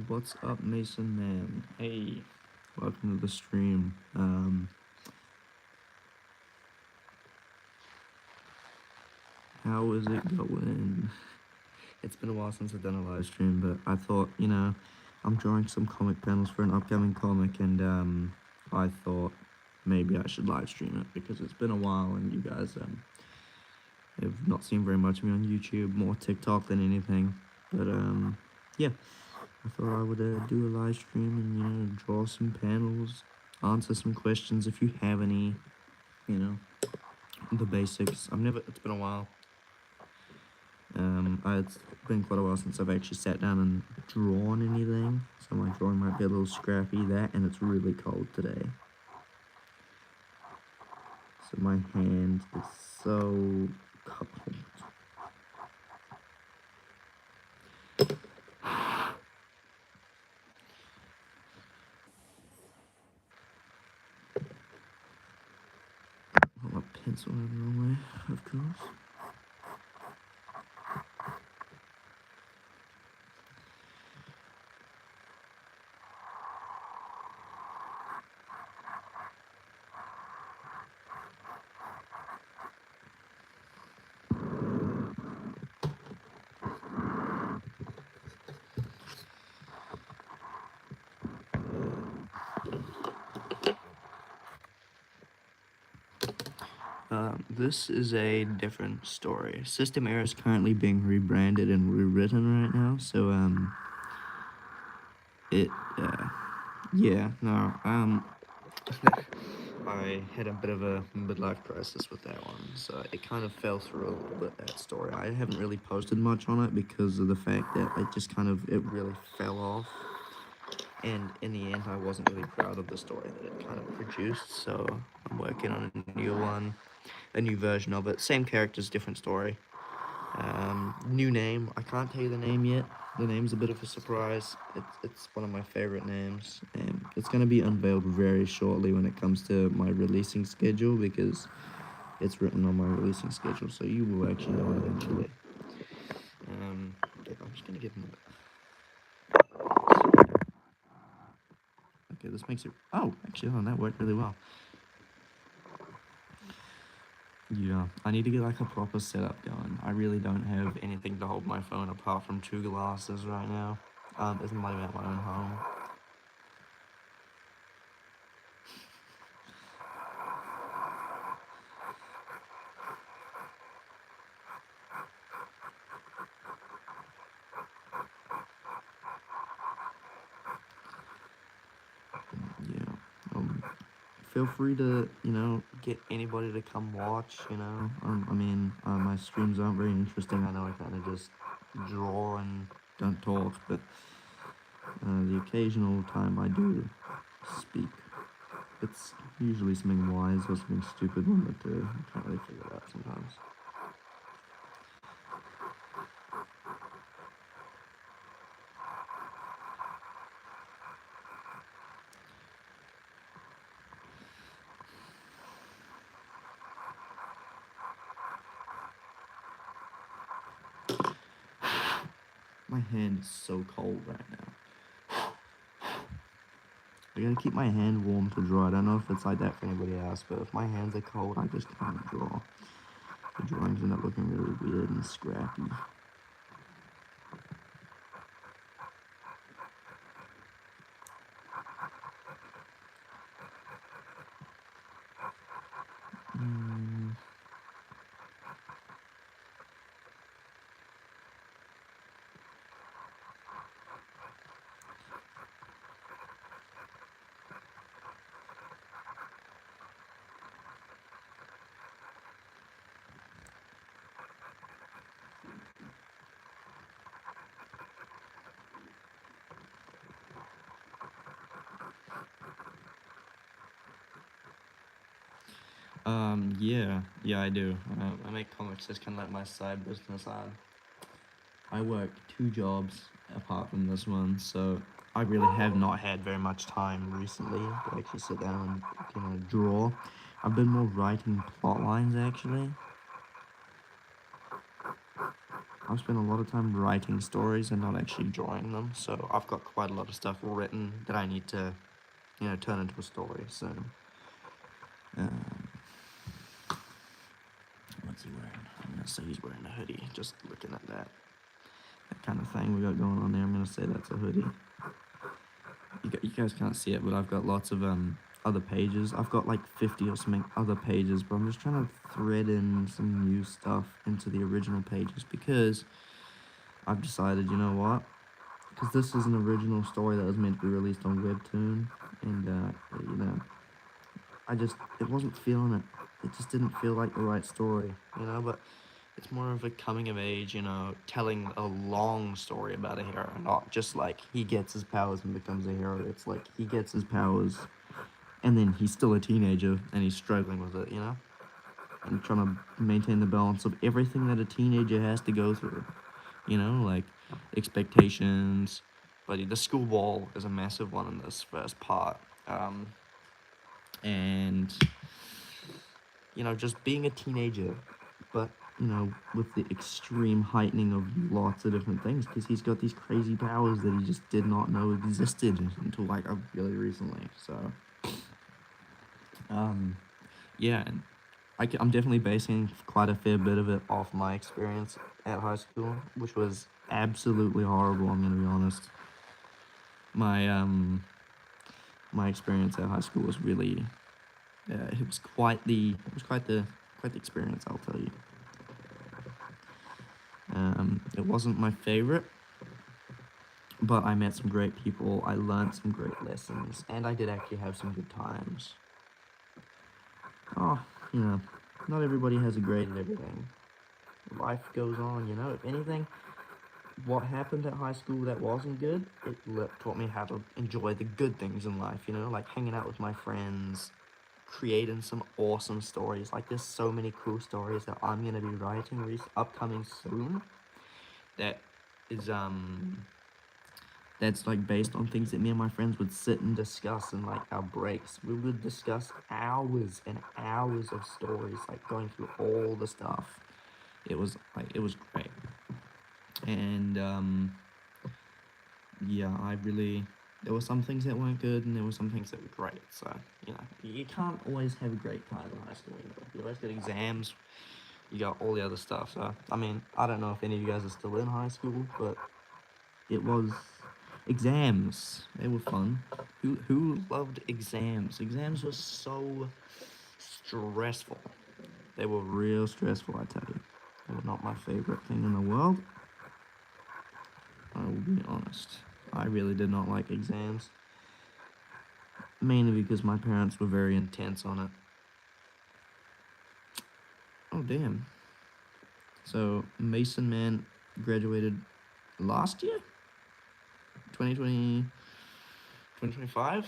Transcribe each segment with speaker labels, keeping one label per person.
Speaker 1: What's up, Mason Man? Hey, welcome to the stream. How is it going? It's been a while since I've done a live stream, but I thought, I'm drawing some comic panels for an upcoming comic, and I thought maybe I should live stream it because it's been a while, and you guys have not seen very much of me on YouTube, more TikTok than anything. But yeah. I thought I would do a live stream and draw some panels, answer some questions if you have any, the basics. It's been a while. It's been quite a while since I've actually sat down and drawn anything, so my drawing might be a little scrappy. And it's really cold today, so my hand is so cold. Hold my pencil out of the way, of course. This is a different story. Systemair is currently being rebranded and rewritten right now, so I had a bit of a midlife crisis with that one, so it kind of fell through a little bit, that story. I haven't really posted much on it because of the fact that it really fell off. And in the end, I wasn't really proud of the story that it kind of produced, so I'm working on a new one, a new version of it. Same characters, different story. New name. I can't tell you the name yet. The name's a bit of a surprise. It's one of my favorite names. It's going to be unveiled very shortly when it comes to my releasing schedule, because it's written on my releasing schedule, so you will actually know it eventually. I'm just going to give him Okay, this makes it... Oh, actually, that worked really well. Yeah, I need to get like a proper setup going. I really don't have anything to hold my phone apart from two glasses right now. It's not even at my own home. Yeah. Feel free to, get anybody to come watch, my streams aren't very interesting. I know I kind of just draw and don't talk, but the occasional time I do speak, it's usually something wise or something stupid one that I can't really figure it out sometimes. My hand is so cold right now. I gotta keep my hand warm to draw. I don't know if it's like that for anybody else, but if my hands are cold, I just can't draw. The drawings end up looking really weird and scrappy. Yeah, I do. I make comics as kind of like my side business. I work 2 jobs apart from this one, so I really have not had very much time recently to actually sit down and draw. I've been more writing plot lines, actually. I've spent a lot of time writing stories and not actually drawing them. So I've got quite a lot of stuff written that I need to, turn into a story. So, um, what's he wearing? I'm gonna say he's wearing a hoodie. Just looking at that kind of thing we got going on there. I'm gonna say that's a hoodie. You guys can't see it, but I've got lots of other pages. I've got like 50 or something other pages, but I'm just trying to thread in some new stuff into the original pages because I've decided, you know what? Because this is an original story that was meant to be released on Webtoon, and it wasn't feeling it. It just didn't feel like the right story, but it's more of a coming of age, telling a long story about a hero, not just like he gets his powers and becomes a hero. It's like he gets his powers and then he's still a teenager and he's struggling with it, and trying to maintain the balance of everything that a teenager has to go through, like expectations. But the school ball is a massive one in this first part. And just being a teenager, but with the extreme heightening of lots of different things, because he's got these crazy powers that he just did not know existed until like really recently. So, yeah, and I'm definitely basing quite a fair bit of it off my experience at high school, which was absolutely horrible. I'm gonna be honest. My experience at high school was really, it was quite the experience, I'll tell you. It wasn't my favorite, but I met some great people. I learned some great lessons, and I did actually have some good times. Oh, not everybody has a grade at everything. Life goes on, If anything, what happened at high school that wasn't good, it taught me how to enjoy the good things in life, like hanging out with my friends, creating some awesome stories. Like, there's so many cool stories that I'm gonna be writing upcoming soon that is that's like based on things that me and my friends would sit and discuss in like our breaks. We would discuss hours and hours of stories, like going through all the stuff. It was great. And yeah, there were some things that weren't good and there were some things that were great. So, you can't always have a great time in high school. You always got exams, you got all the other stuff. So, I mean, I don't know if any of you guys are still in high school, but it was exams. They were fun. Who loved exams? Exams were so stressful. They were real stressful, I tell you. They were not my favorite thing in the world. I will be honest. I really did not like exams. Mainly because my parents were very intense on it. Oh, damn. So, Mason Man graduated last year? 2020, 2025?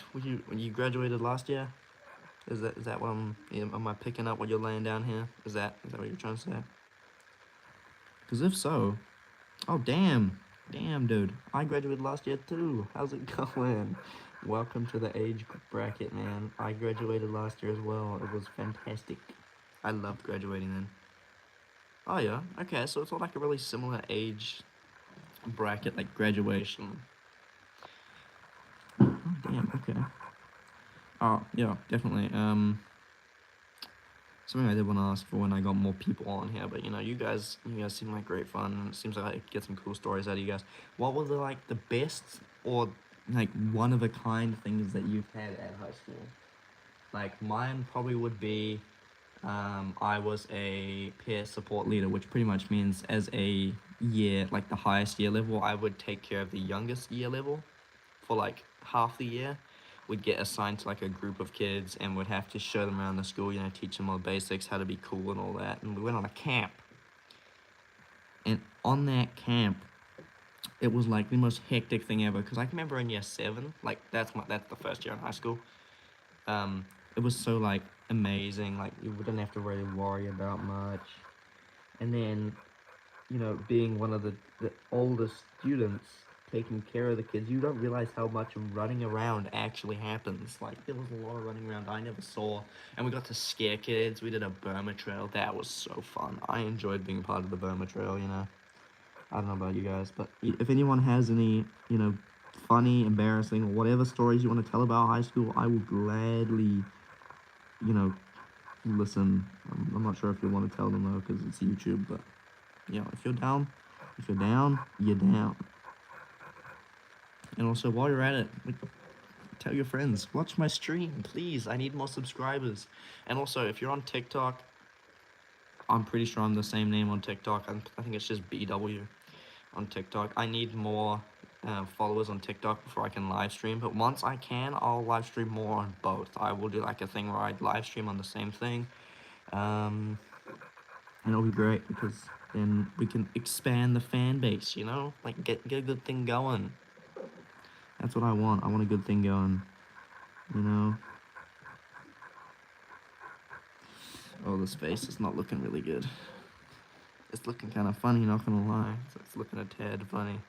Speaker 1: When you graduated last year? Is that what am I picking up what you're laying down here? Is that what you're trying to say? Because if so, oh, damn, dude, I graduated last year too. How's it going? Welcome to the age bracket, man. I graduated last year as well. It was fantastic. I loved graduating then. Oh yeah, okay, so it's all like a really similar age bracket, like graduation. Oh damn, okay. Oh yeah, definitely. Something I did want to ask for when I got more people on here, but you guys seem like great fun, and it seems like I get some cool stories out of you guys. What were the best or like one of a kind things that you've had at high school? Like mine probably would be, I was a peer support leader, which pretty much means as a year, like the highest year level, I would take care of the youngest year level for like half the year. We'd get assigned to like a group of kids and would have to show them around the school, teach them all the basics, how to be cool and all that. And we went on a camp. And on that camp, it was like the most hectic thing ever. Because I can remember in year 7, like that's the first year in high school. It was so like amazing. Like you wouldn't have to really worry about much. And then, being one of the oldest students, taking care of the kids, you don't realize how much running around actually happens. Like, there was a lot of running around I never saw, and we got to scare kids. We did a Burma trail. That was so fun. I enjoyed being part of the Burma trail, I don't know about you guys, but if anyone has any, funny, embarrassing, or whatever stories you want to tell about high school, I will gladly, you know, listen. I'm not sure if you want to tell them though, because it's YouTube, but if you're down, you're down. And also, while you're at it, tell your friends, watch my stream, please. I need more subscribers. And also, if you're on TikTok, I'm pretty sure I'm the same name on TikTok. I think it's just BW on TikTok. I need more followers on TikTok before I can live stream. But once I can, I'll live stream more on both. I will do like a thing where I live stream on the same thing. And it'll be great because then we can expand the fan base, like get a good thing going. That's what I want. I want a good thing going, Oh, this face is not looking really good. It's looking kind of funny, not gonna lie. It's looking a tad funny.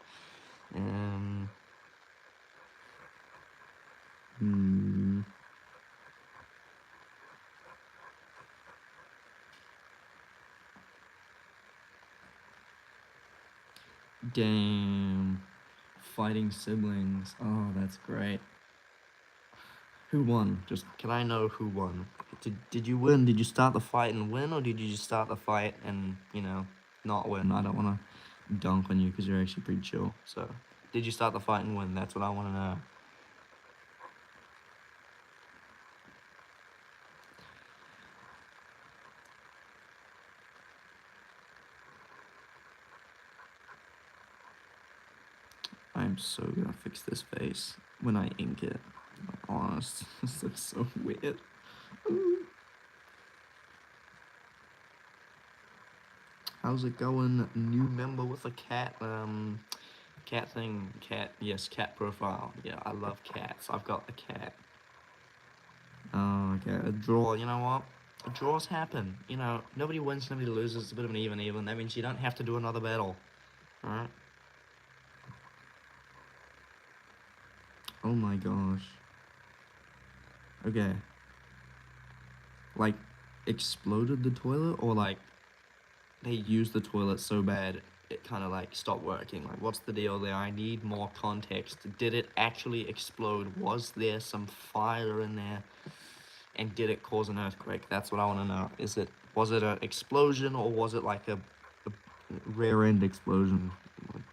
Speaker 1: Damn. Fighting siblings. Oh, that's great. Who won? Just, can I know who won? Did you win? Did you start the fight and win, or did you just start the fight and, not win? I don't want to dunk on you because you're actually pretty chill. So, did you start the fight and win? That's what I want to know. I'm so gonna fix this face when I ink it. I'm honest. This looks so weird. How's it going? New member with a cat, cat profile. Yeah, I love cats. I've got a cat. Oh, okay. A draw, you know what? Draws happen. Nobody wins, nobody loses. It's a bit of an even. That means you don't have to do another battle. Alright? Oh my gosh. Okay. Like, exploded the toilet, or like, they used the toilet so bad it kind of like stopped working? Like, what's the deal there? I need more context. Did it actually explode? Was there some fire in there? And did it cause an earthquake? That's what I want to know. Was it an explosion, or was it like a rear end explosion?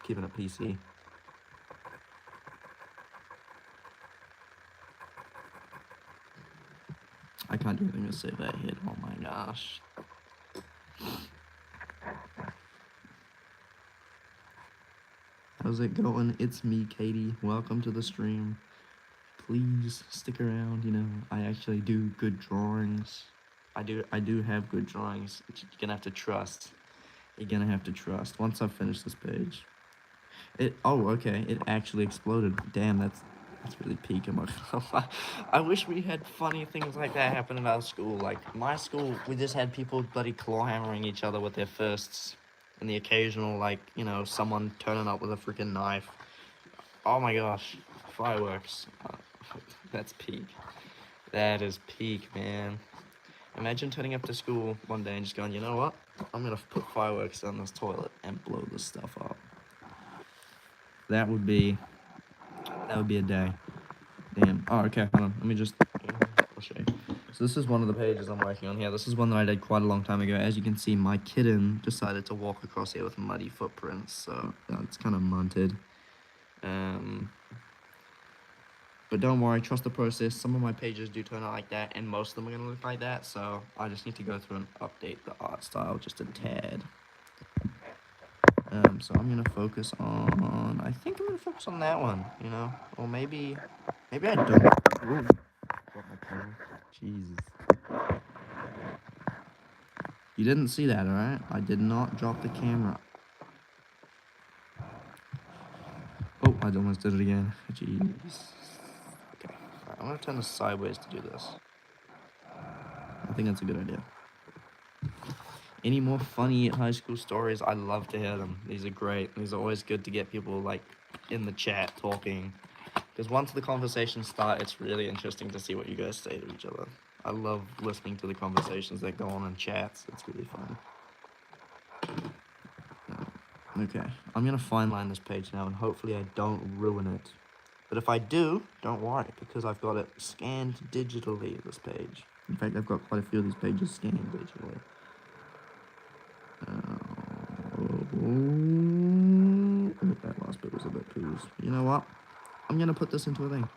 Speaker 1: Keeping it PC. I can't do anything to save that hit. Oh my gosh. How's it going? It's me, Katie. Welcome to the stream. Please stick around. I actually do good drawings. I do have good drawings. You're gonna have to trust. Once I finish this page. Okay. It actually exploded. Damn, that's really peak. I wish we had funny things like that happen in our school. Like, my school, we just had people bloody claw hammering each other with their fists. And the occasional, someone turning up with a freaking knife. Oh my gosh. Fireworks. That's peak. That is peak, man. Imagine turning up to school one day and just going, you know what? I'm gonna put fireworks on this toilet and blow this stuff up. That would be a day. Damn. Oh, okay. Hold on. I'll show you. So this is one of the pages I'm working on here. This is one that I did quite a long time ago. As you can see, my kitten decided to walk across here with muddy footprints, so it's kind of munted. But don't worry, trust the process. Some of my pages do turn out like that, and most of them are going to look like that, so I just need to go through and update the art style just a tad. So I'm going to focus on... I think I'm going to focus on that one, Or maybe I don't. Ooh. Jesus. You didn't see that, alright? I did not drop the camera. Oh, I almost did it again. Jeez. Okay, I'm gonna turn this sideways to do this. I think that's a good idea. Any more funny high school stories? I love to hear them. These are great. These are always good to get people, in the chat talking. Because once the conversations start, it's really interesting to see what you guys say to each other. I love listening to the conversations that go on in chats. It's really fun. Okay, I'm gonna fine line this page now, and hopefully I don't ruin it. But if I do, don't worry, because I've got it scanned digitally, this page. In fact, I've got quite a few of these pages scanned digitally. That last bit was a bit poos. You know what? I'm gonna put this into a thing.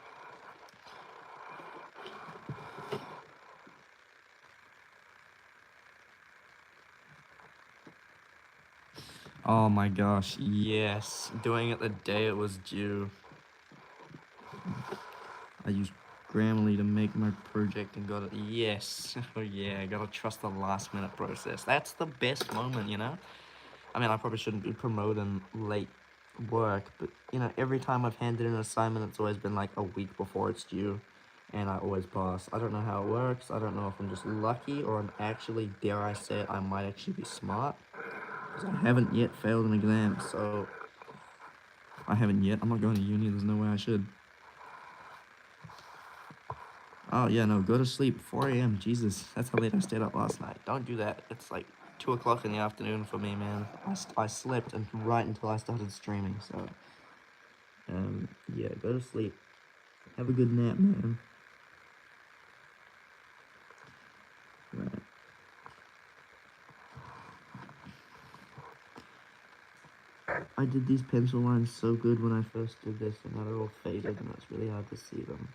Speaker 1: Oh my gosh, yes. Doing it the day it was due. I used Grammarly to make my project and got it. Yes. Oh yeah, I gotta trust the last minute process. That's the best moment, you know? I mean, I probably shouldn't be promoting late work, but you know, every time I've handed in an assignment, it's always been like a week before it's due, and I always pass. I don't know how it works. I don't know if I'm just lucky or I'm actually, dare I say it, I might actually be smart, because I haven't yet failed an exam, so I haven't yet. I'm not going to uni. There's no way I should. Oh yeah, no, go to sleep. 4 a.m. Jesus, that's how late I stayed up last night. Don't do that. It's like 2 o'clock in the afternoon for me, man. I slept and right until I started streaming. So, yeah, go to sleep. Have a good nap, man. Right. I did these pencil lines so good when I first did this, and now they're all faded, and it's really hard to see them.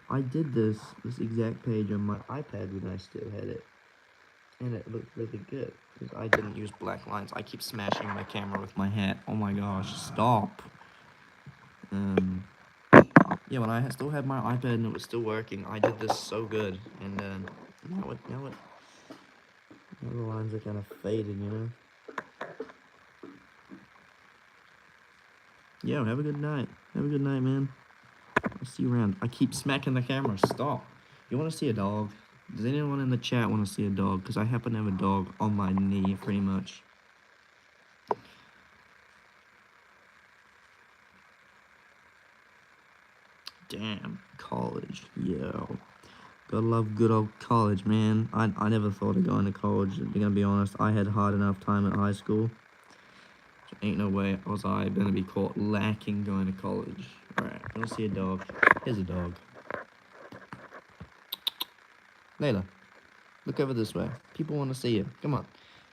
Speaker 1: I did this exact page on my iPad when I still had it, and it looked really good because I didn't use black lines. I keep smashing my camera with my hat. Oh my gosh, stop. Yeah, when I still had my iPad and it was still working, I did this so good, and now the lines are kind of faded, you know. Yeah, have a good night. Have a good night, man. I'll see you around. I keep smacking the camera. Stop. You want to see a dog? Does anyone in the chat want to see a dog? Because I happen to have a dog on my knee, pretty much. Damn, college. Yo. Gotta love good old college, man. I never thought of going to college. To be gonna be honest, I had hard enough time at high school. So ain't no way was I gonna be caught lacking going to college. Alright, wanna see a dog? Here's a dog. Layla, look over this way. People wanna see you. Come on.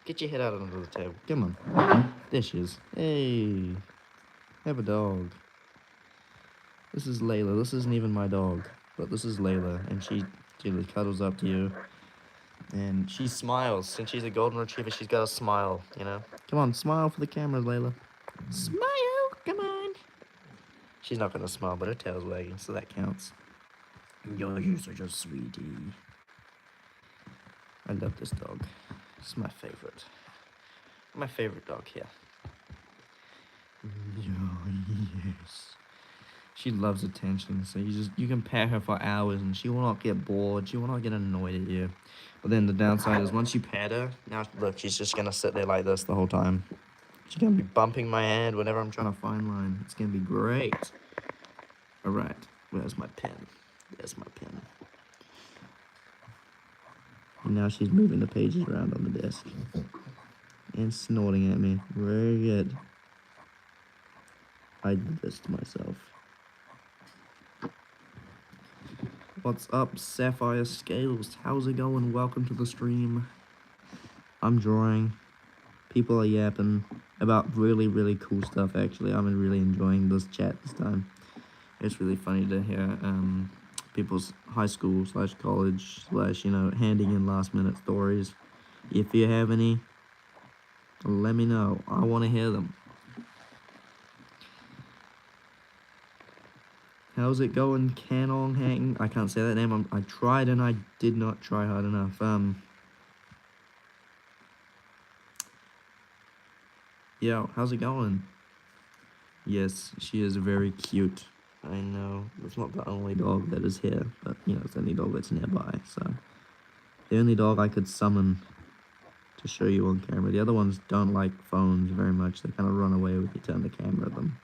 Speaker 1: Get your head out under the table. Come on. There she is. Hey. Have a dog. This is Layla. This isn't even my dog. But this is Layla. And she really cuddles up to you. And she smiles. Since she's a golden retriever, she's got a smile, you know? Come on, smile for the camera, Layla. Smile! Come on! She's not gonna smile, but her tail's wagging, so that counts. You're such a sweetie. I love this dog. It's my favorite. My favorite dog here. Yes. She loves attention, so you can pet her for hours and she will not get bored. She will not get annoyed at you. But then the downside is once you pet her, now look, she's just gonna sit there like this the whole time. She's gonna be bumping my hand whenever I'm trying to fine line. It's gonna be great. Alright, where's my pen? There's my pen. And now she's moving the pages around on the desk. And snorting at me. Very good. I did this to myself. What's up, Sapphire Scales? How's it going? Welcome to the stream. I'm drawing. People are yapping about really, really cool stuff, actually. I'm really enjoying this chat this time. It's really funny to hear people's high school / college / handing in last minute stories. If you have any, let me know. I want to hear them. How's it going, Canon Hang? I can't say that name. I tried and I did not try hard enough. Yo, how's it going? Yes, she is very cute. I know. It's not the only dog that is here, but, it's the only dog that's nearby, so. The only dog I could summon to show you on camera. The other ones don't like phones very much. They kind of run away when you turn the camera at them.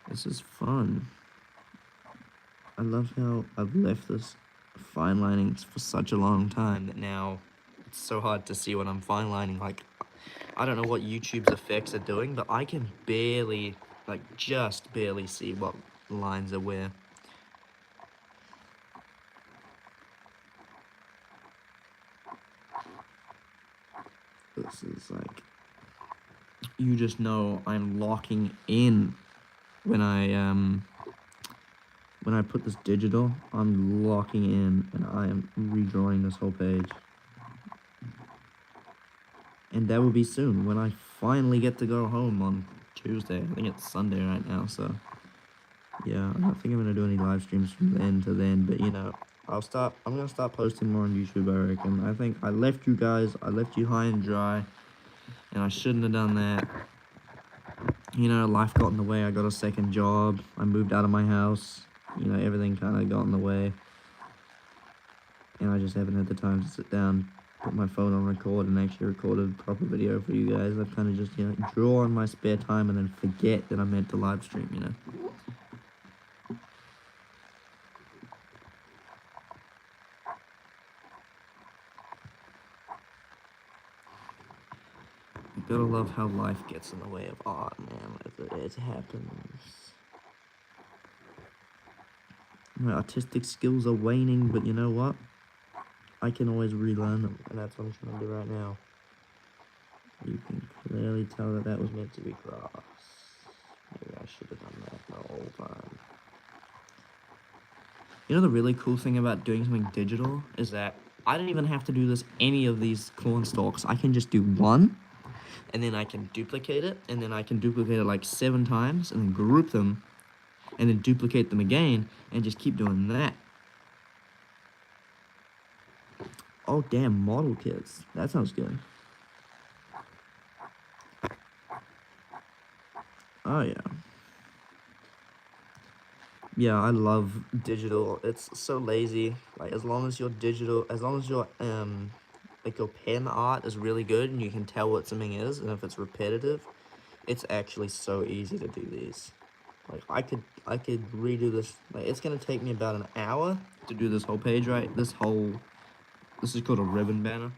Speaker 1: This is fun. I love how I've left this fine lining for such a long time that now it's so hard to see what I'm fine lining. Like, I don't know what YouTube's effects are doing, but I can barely, like, just barely see what lines are where. This is like, you just know I'm locking in when I put this digital, I'm locking in and I am redrawing this whole page. And that will be soon when I finally get to go home on Tuesday. I think it's Sunday right now, so yeah, I don't think I'm gonna do any live streams from then to then, but you know, I'm gonna start posting more on YouTube, I reckon. I think I left you high and dry, and I shouldn't have done that. You know, life got in the way. I got a second job, I moved out of my house, you know, everything kind of got in the way, and I just haven't had the time to sit down, put my phone on record, and actually record a proper video for you guys. I've kind of just, you know, draw in my spare time and then forget that I'm meant to live stream, you know. You gotta love how life gets in the way of art, man. It happens. My artistic skills are waning, but you know what? I can always relearn them, and that's what I'm trying to do right now. You can clearly tell that that was meant to be grass. Maybe I should have done that the whole time. You know the really cool thing about doing something digital is that I don't even have to do any of these corn stalks. I can just do one, and then I can duplicate it, and then I can duplicate it like 7 times, and then group them, and then duplicate them again, and just keep doing that. Oh, damn, model kits. That sounds good. Oh, yeah. Yeah, I love digital. It's so lazy. Like, as long as your like, your pen art is really good and you can tell what something is, and if it's repetitive, it's actually so easy to do these. Like, I could redo this. Like, it's gonna take me about an hour to do this whole page, right? This is called a ribbon banner.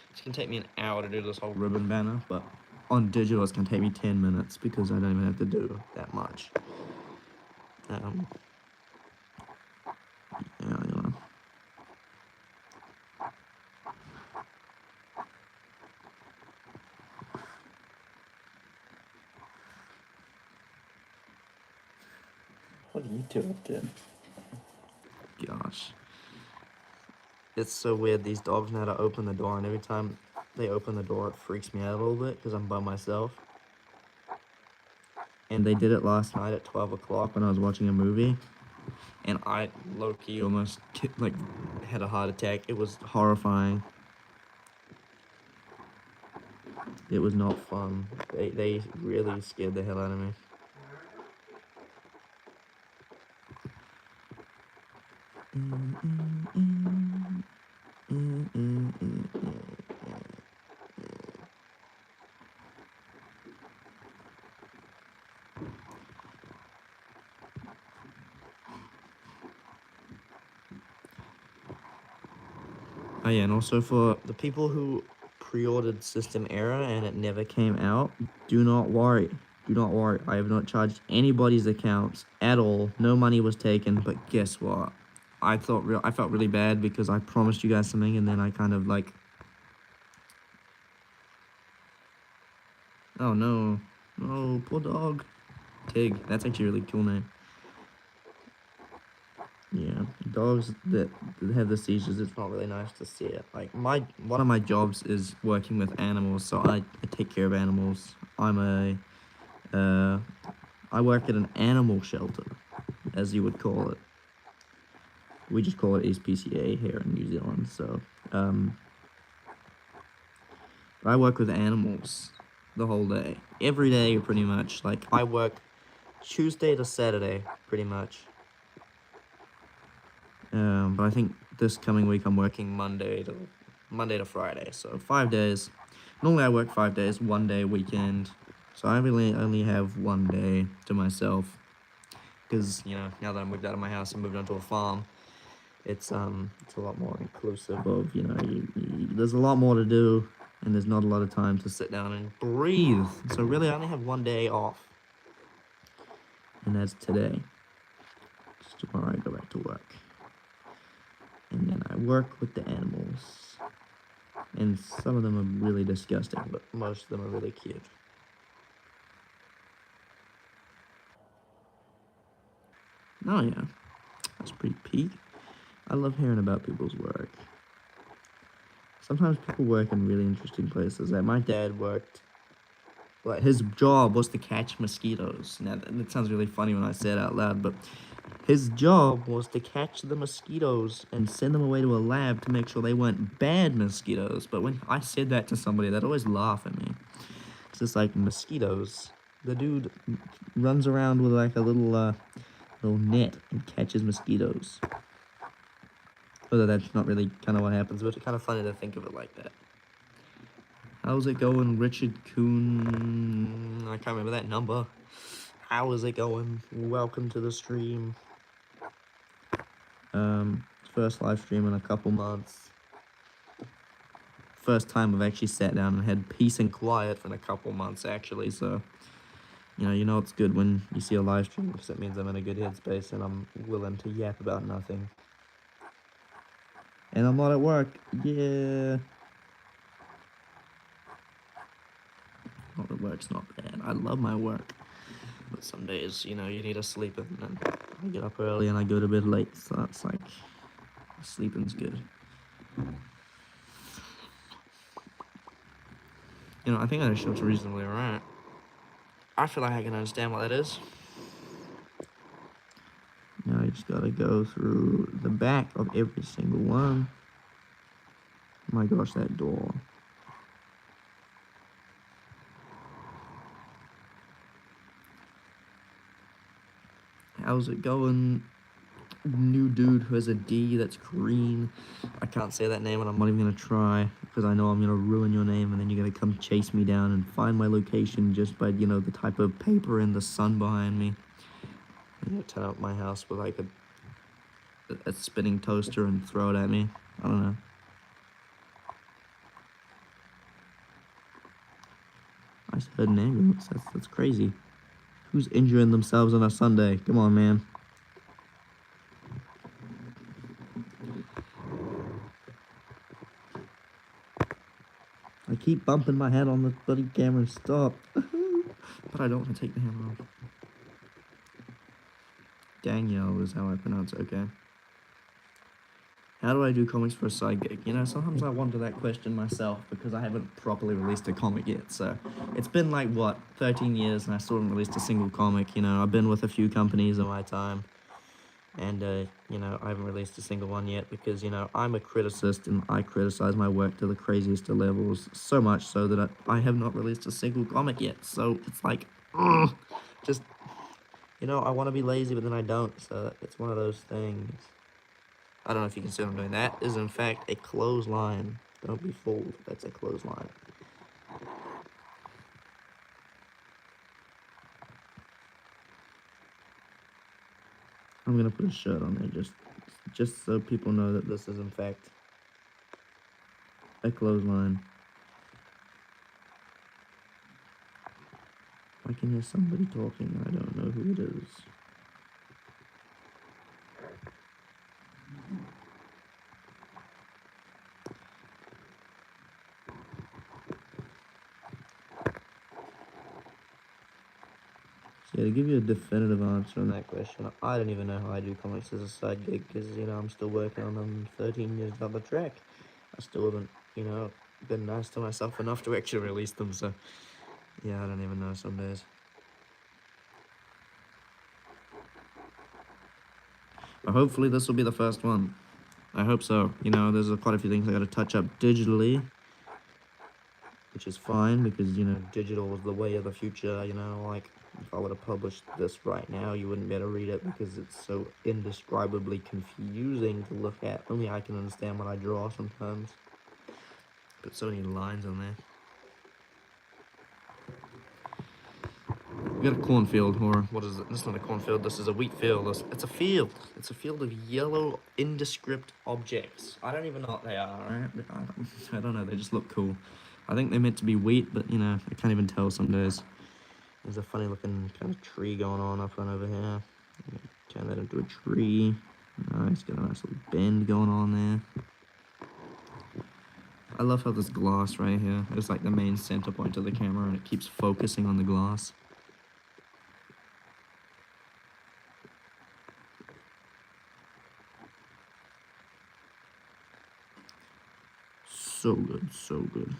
Speaker 1: It's gonna take me an hour to do this whole ribbon banner, but on digital, it's gonna take me 10 minutes because I don't even have to do that much. Yeah, you know. What are you two up to? Gosh. It's so weird. These dogs know how to open the door, and every time they open the door, it freaks me out a little bit because I'm by myself. And they did it last night at 12 o'clock when I was watching a movie, and I low-key almost like had a heart attack. It was horrifying. It was not fun. They really scared the hell out of me. Oh yeah, and also for the people who pre-ordered System Era and it never came out, do not worry. Do not worry. I have not charged anybody's accounts at all. No money was taken, but guess what? I felt really bad because I promised you guys something and then I kind of like, oh no. Oh, poor dog. Tig. That's actually a really cool name. Yeah, dogs that have the seizures, it's not really nice to see it. Like, one of my jobs is working with animals, so I take care of animals. I work at an animal shelter, as you would call it. We just call it ASPCA here in New Zealand, so, I work with animals the whole day. Every day, pretty much. Like, I work Tuesday to Saturday, pretty much. But I think this coming week I'm working Monday to Friday, so 5 days. Normally I work 5 days, 1 day weekend, so I really only have 1 day to myself. because, you know, now that I moved out of my house and moved onto a farm, it's a lot more inclusive of, you know, there's a lot more to do, and there's not a lot of time to sit down and breathe. So really, I only have one day off, and that's today. It's tomorrow I go back to work, and then I work with the animals, and some of them are really disgusting, but most of them are really cute. Oh yeah, that's pretty peak. I love hearing about people's work. Sometimes people work in really interesting places. Like my dad worked, like his job was to catch mosquitoes. Now that sounds really funny when I say it out loud, but his job was to catch the mosquitoes and send them away to a lab to make sure they weren't bad mosquitoes. But when I said that to somebody, they'd always laugh at me. It's just like mosquitoes. The dude runs around with like a little net and catches mosquitoes. Although that's not really kind of what happens, but it's kind of funny to think of it like that. How's it going, Richard Kuhn? I can't remember that number. How is it going? Welcome to the stream. First live stream in a couple months. First time I've actually sat down and had peace and quiet for a couple months, actually. So, you know it's good when you see a live stream because it means I'm in a good headspace and I'm willing to yap about nothing. And I'm not at work. Yeah. Not that work's not bad. I love my work. But some days, you need to sleep in, and I get up early and I go to bed late, so it's like, sleeping's good. I think that show's reasonably right. I feel like I can understand what that is. Now I just gotta go through the back of every single one. Oh my gosh, that door. How's it going? New dude who has a D that's green. I can't say that name and I'm not even gonna try because I know I'm gonna ruin your name and then you're gonna come chase me down and find my location just by, the type of paper and the sun behind me. I'm gonna turn up my house with like a spinning toaster and throw it at me. I don't know. I just heard an ambulance. That's crazy. Who's injuring themselves on a Sunday? Come on, man. I keep bumping my head on the bloody camera. Stop. But I don't want to take the hammer off. Danielle is how I pronounce it, okay? How do I do comics for a side gig? Sometimes I wonder that question myself because I haven't properly released a comic yet. So it's been like, 13 years and I still haven't released a single comic. I've been with a few companies in my time. And, I haven't released a single one yet because, I'm a criticist and I criticize my work to the craziest of levels. So much so that I have not released a single comic yet. So it's like, just, I want to be lazy, but then I don't. So it's one of those things. I don't know if you can see what I'm doing. That is, in fact, a clothesline. Don't be fooled. That's a clothesline. I'm going to put a shirt on there just so people know that this is, in fact, a clothesline. I can hear somebody talking. I don't know who it is. Yeah, to give you a definitive answer on that question, I don't even know how I do comics as a side gig because, I'm still working on them 13 years down the track. I still haven't, been nice to myself enough to actually release them, so, yeah, I don't even know some days. But hopefully this will be the first one. I hope so. There's quite a few things I gotta touch up digitally, which is fine because, digital is the way of the future, like, if I were to publish this right now, you wouldn't be able to read it because it's so indescribably confusing to look at. Only I can understand what I draw sometimes. Put so many lines on there. We got a cornfield, or what is it? This is not a cornfield, this is a wheat field. It's a field. It's a field of yellow, indescript objects. I don't even know what they are, right? I don't know, they just look cool. I think they're meant to be wheat, but, you know, I can't even tell some days. There's a funny looking kind of tree going on up and over here. Turn that into a tree. Nice, got a nice little bend going on there. I love how this glass right here is like the main center point of the camera and it keeps focusing on the glass. So good, so good.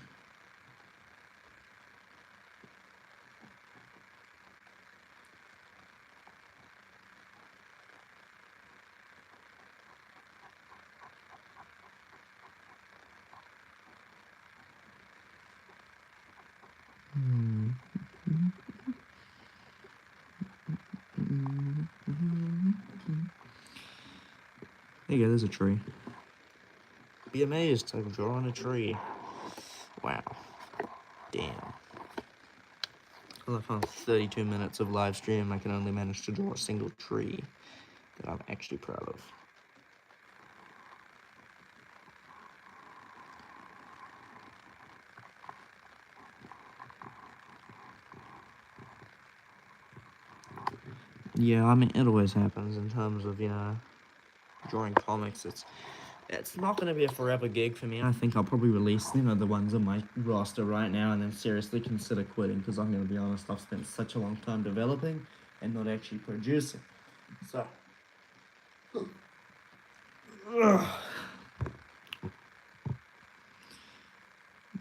Speaker 1: There you go, there's a tree. Be amazed, I'm drawing a tree. Wow. Damn. I love how 32 minutes of live stream I can only manage to draw a single tree that I'm actually proud of. Yeah, I mean, it always happens in terms of, you know, drawing comics. It's not going to be a forever gig for me. I think I'll probably release, you know, the ones on my roster right now and then seriously consider quitting, because I'm going to be honest, I've spent such a long time developing and not actually producing. So,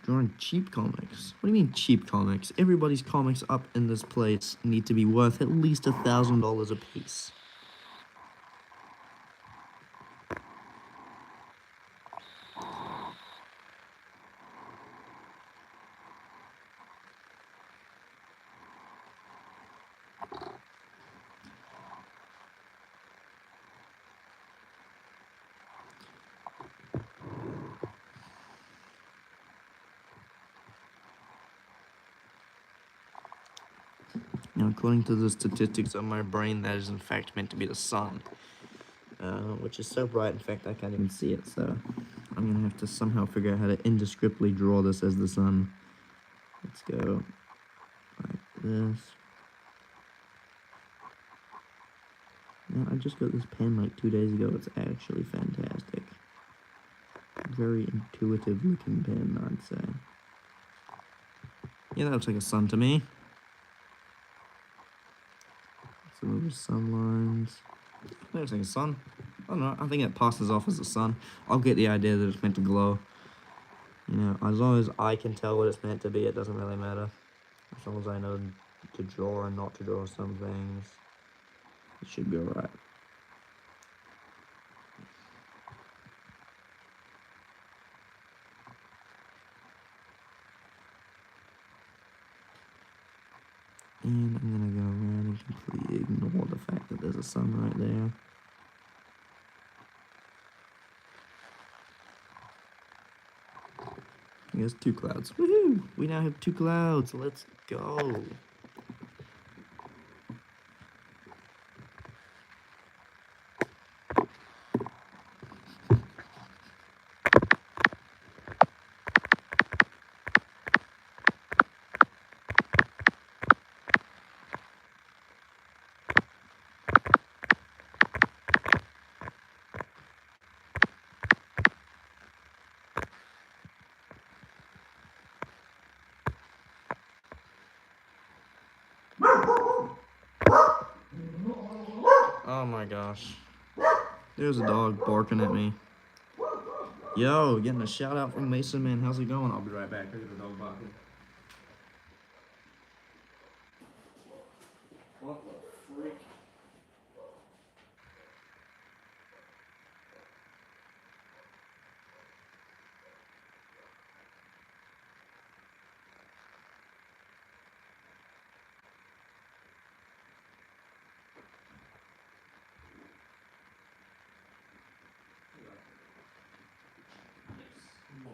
Speaker 1: drawing cheap comics. What do you mean cheap comics? Everybody's comics up in this place need to be worth at least $1,000 a piece. Now, according to the statistics of my brain, that is in fact meant to be the sun, which is so bright, in fact, I can't even see it, so I'm going to have to somehow figure out how to indescriptly draw this as the sun. Let's go like this. Now, I just got this pen like 2 days ago. It's actually fantastic. Very intuitive looking pen, I'd say. Yeah, that looks like a sun to me. Some of the sun lines. That looks like a sun. I don't know, I think it passes off as a sun. I'll get the idea that it's meant to glow. You know, as long as I can tell what it's meant to be, it doesn't really matter. As long as I know to draw and not to draw some things, it should be alright. And I'm gonna go around and completely ignore the fact that there's a sun right there. I guess 2 clouds. Woohoo! We now have 2 clouds. Let's go. Oh my gosh. There's a dog barking at me. Yo, getting a shout out from Mason, man. How's it going? I'll be right back. Look at the dog barking. What the freak?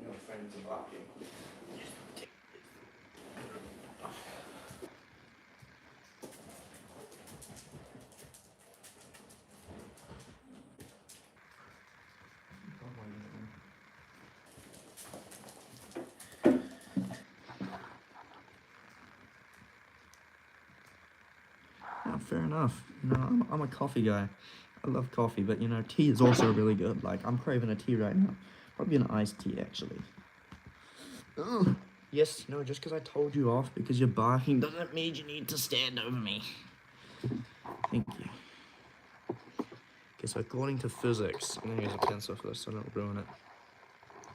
Speaker 1: My friends are barking. fair enough. You know, I'm a coffee guy. I love coffee, but you know, tea is also really good. Like, I'm craving a tea right now. Probably an iced tea, actually. Ugh. Yes, no, just because I told you off because you're barking doesn't mean you need to stand over me. Thank you. Okay, so according to physics, I'm gonna use a pencil for this so I don't ruin it.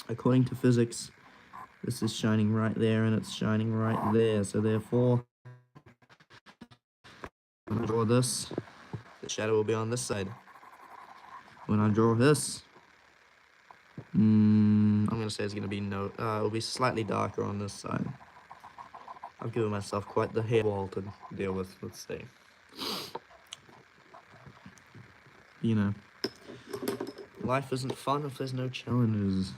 Speaker 1: According to physics, this is shining right there and it's shining right there. So therefore, when I draw this, the shadow will be on this side. When I draw this, I'm gonna say it's gonna be it'll be slightly darker on this side. I've given myself quite the hair wall to deal with, let's say. You know, life isn't fun if there's no challenges.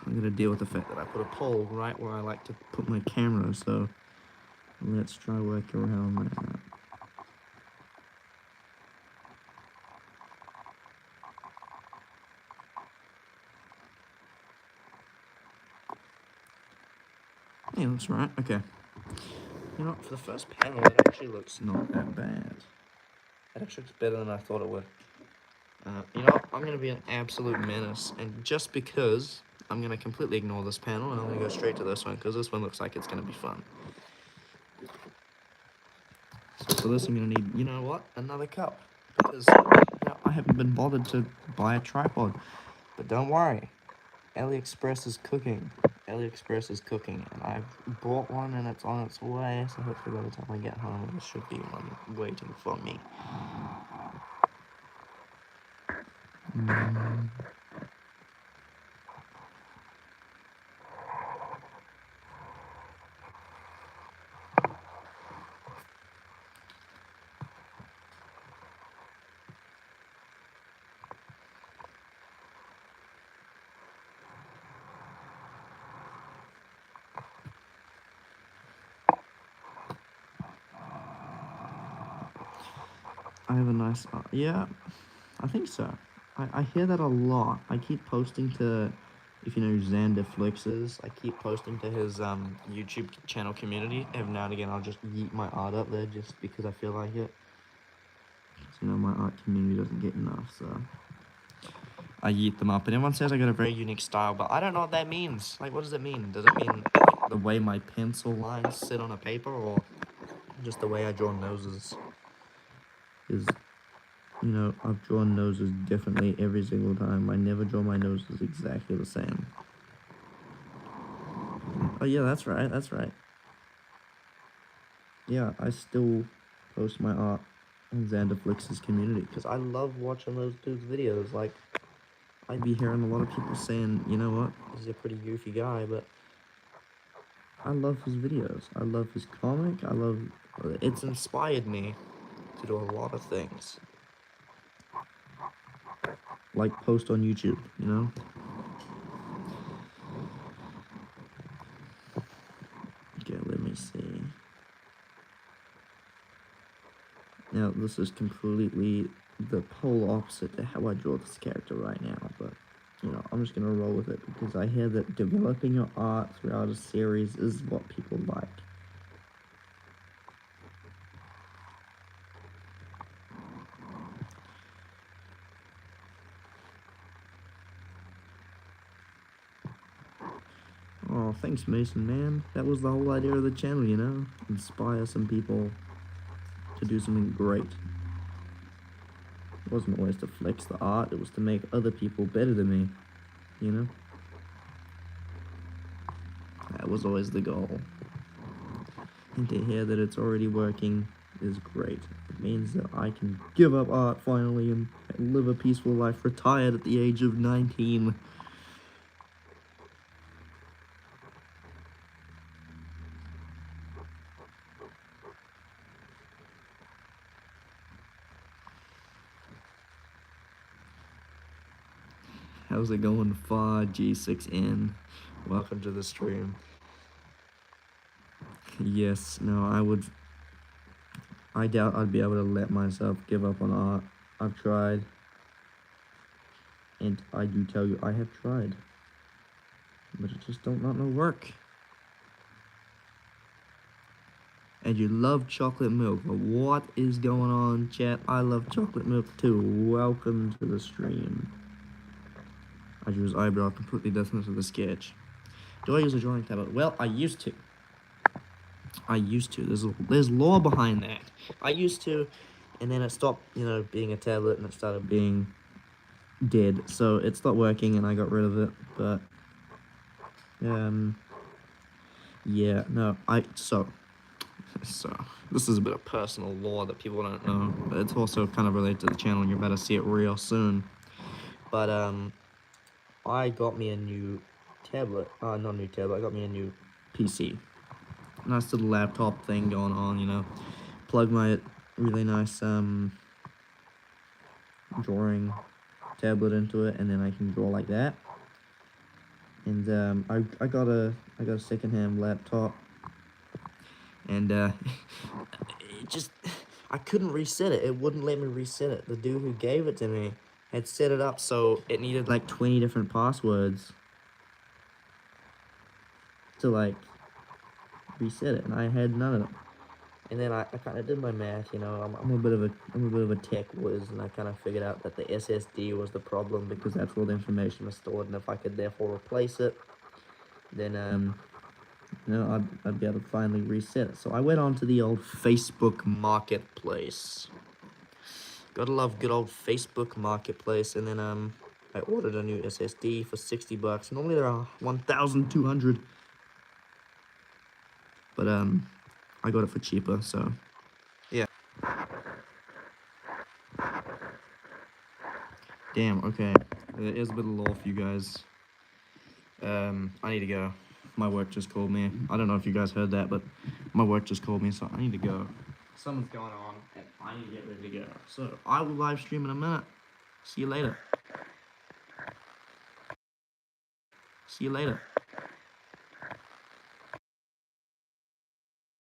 Speaker 1: I'm gonna deal with the fact that I put a pole right where I like to put my camera, so let's try work around that. Yeah, that's right. Okay. You know, for the first panel, it actually looks not that bad. It actually looks better than I thought it would. You know, I'm going to be an absolute menace, and just because, I'm going to completely ignore this panel, and I'm going to go straight to this one, because this one looks like it's going to be fun. So for this, I'm going to need, you know what, another cup, because you know, I haven't been bothered to buy a tripod. But don't worry, AliExpress is cooking. AliExpress is cooking, and I've bought one, and it's on its way, so hopefully by the time I get home, there should be one waiting for me. I have a nice, yeah, I think so. I hear that a lot. I keep posting to, if you know Xander Flixes, I keep posting to his YouTube channel community. Every now and again, I'll just yeet my art up there just because I feel like it. So, you know, my art community doesn't get enough, so I yeet them up. And everyone says I got a very unique style, but I don't know what that means. Like, what does it mean? Does it mean like, the way my pencil lines sit on a paper, or just the way I draw noses? Is, you know, I've drawn noses differently every single time. I never draw my noses exactly the same. Oh yeah, that's right, that's right. Yeah, I still post my art on Xanderflix's community because I love watching those dudes' videos. Like, I'd be hearing a lot of people saying, you know what, he's a pretty goofy guy, but I love his videos. I love his comic. It's inspired me to do a lot of things. Like post on YouTube, you know? Okay, let me see. Now, this is completely the polar opposite to how I draw this character right now, but, you know, I'm just gonna roll with it because I hear that developing your art throughout a series is what people like. Oh, thanks, Mason, man. That was the whole idea of the channel, you know? Inspire some people to do something great. It wasn't always to flex the art, it was to make other people better than me, you know? That was always the goal. And to hear that it's already working is great. It means that I can give up art finally and live a peaceful life, retired at the age of 19. How's it going, Far G6N? Welcome to the stream. Yes, no, I doubt I'd be able to let myself give up on art. I've tried. And I do tell you, I have tried. But it just don't not no work. and you love chocolate milk. But what is going on, chat? I love chocolate milk too. Welcome to the stream. I drew his eyebrow completely different to the sketch. Do I use a drawing tablet? Well, I used to. There's lore behind that. I used to, and then it stopped, being a tablet, and it started being dead. So it stopped working, and I got rid of it. But yeah, no, so this is a bit of personal lore that people don't know, but it's also kind of related to the channel, and you're about to see it real soon. But I got me a new tablet. Not a new tablet. I got me a new PC. Nice little laptop thing going on, Plug my really nice drawing tablet into it, and then I can draw like that. And I got a secondhand laptop, and I couldn't reset it. It wouldn't let me reset it. The dude who gave it to me had set it up so it needed like 20 different passwords to like reset it, and I had none of them. And then I kind of did my math, I'm a bit of a tech whiz, and I kind of figured out that the SSD was the problem because that's where the information was stored, and if I could therefore replace it, then I'd be able to finally reset it. So I went on to the old Facebook Marketplace. Gotta love good old Facebook Marketplace, and then I ordered a new SSD for $60. Normally they're 1,200, but I got it for cheaper, so yeah. Damn, okay. Here's a bit of lore for you guys. I need to go. My work just called me. I don't know if you guys heard that, but my work just called me, so I need to go. Something's going on, and I need to get ready to go. So I will live stream in a minute. See you later.